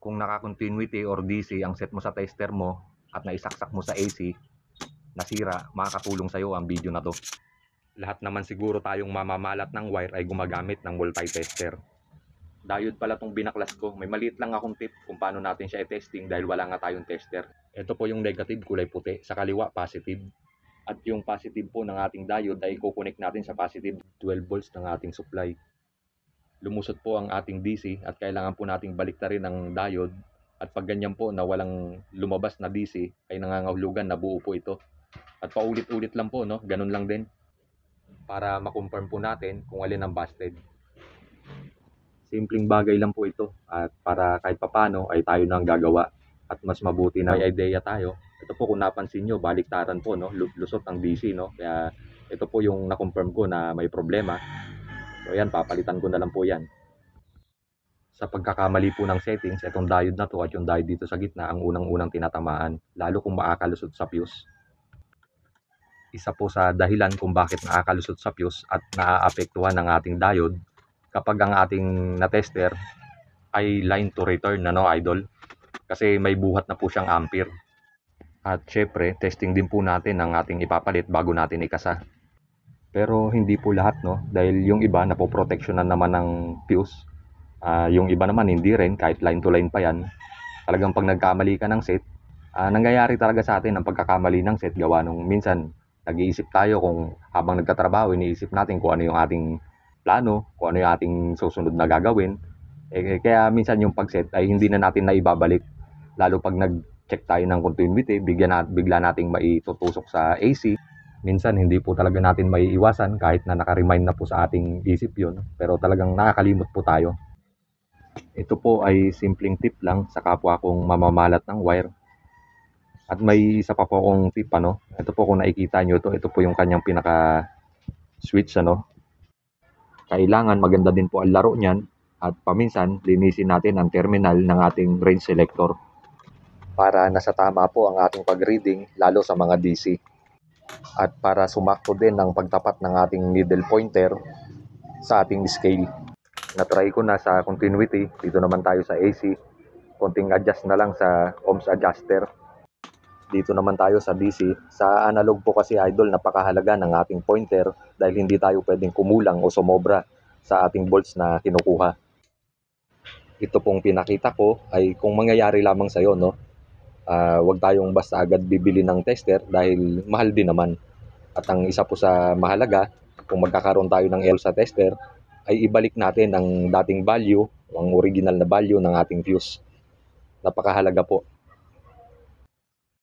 kung naka-continuity or DC ang set mo sa tester mo at naisaksak mo sa AC, nasira, makakatulong sa'yo ang video na to. Lahat naman siguro tayong mamamalat ng wire ay gumagamit ng multi-tester. Diode pala tong binaklas ko. May maliit lang akong tip kung paano natin siya i-testing dahil wala nga tayong tester. Ito po yung negative, kulay puti. Sa kaliwa, positive. At yung positive po ng ating diode ay i-connect natin sa positive 12 volts ng ating supply. Lumusot po ang ating DC at kailangan po nating baliktarin ng diode. At pag ganyan po na walang lumabas na DC ay nangangahulugan na buo po ito. At paulit-ulit lang po, no? Ganun lang din. Para makonfirm po natin kung alin ang busted. Simpleng bagay lang po ito at para kahit papano ay tayo na ang gagawa at mas mabuti na may idea tayo. Ito po kung napansin nyo, baliktaran po, no? Lusot ang DC, no? Kaya ito po yung na-confirm ko na may problema. So yan, papalitan ko na lang po yan. Sa pagkakamali po ng settings, itong diode na to at yung diode dito sa gitna ang unang-unang tinatamaan, lalo kung makakalusot sa fuse. Isa po sa dahilan kung bakit nakakalusot sa fuse at naaapektuhan ng ating diode kapag ang ating na-tester ay line to return na, no, idol. Kasi may buhat na po siyang ampere. At syempre, testing din po natin ang ating ipapalit bago natin ikasa. Pero hindi po lahat, no, dahil yung iba napoproteksyonan naman ng fuse. Yung iba naman hindi rin, kahit line to line pa yan. Talagang pag nagkamali ka ng set, nangyayari talaga sa atin ang pagkakamali ng set gawa nung minsan nag-iisip tayo kung habang nagtatrabaho, iniisip natin kung ano yung ating plano, kung ano yung ating susunod na gagawin. Kaya minsan yung pag-set ay hindi na natin naibabalik. Lalo pag nag-check tayo ng continuity, bigla nating maitutusok sa AC. Minsan hindi po talaga natin maiiwasan kahit na naka-remind na po sa ating isip yun. Pero talagang nakakalimot po tayo. Ito po ay simpleng tip lang sa kapwa kong mamamalat ng wire. At may isa pa po akong tip, ano. Ito po kung nakikita nyo ito po yung kanyang pinaka switch, ano. Kailangan maganda din po ang laro niyan at paminsan linisin natin ang terminal ng ating range selector para nasa tama po ang ating pag-reading lalo sa mga DC. At para sumakto din ang pagtapat ng ating needle pointer sa ating scale. Na-try ko na sa continuity, dito naman tayo sa AC. Konting adjust na lang sa ohms adjuster. Dito naman tayo sa DC. Sa analog po kasi, idol, napakahalaga ng ating pointer dahil hindi tayo pwedeng kumulang o sumobra sa ating volts na kinukuha. Ito pong pinakita ko ay kung mangyayari lamang sa'yo, no? Huwag tayong basta agad bibili ng tester dahil mahal din naman. At ang isa po sa mahalaga, kung magkakaroon tayo ng L sa tester, ay ibalik natin ang dating value, ang original na value ng ating fuse. Napakahalaga po.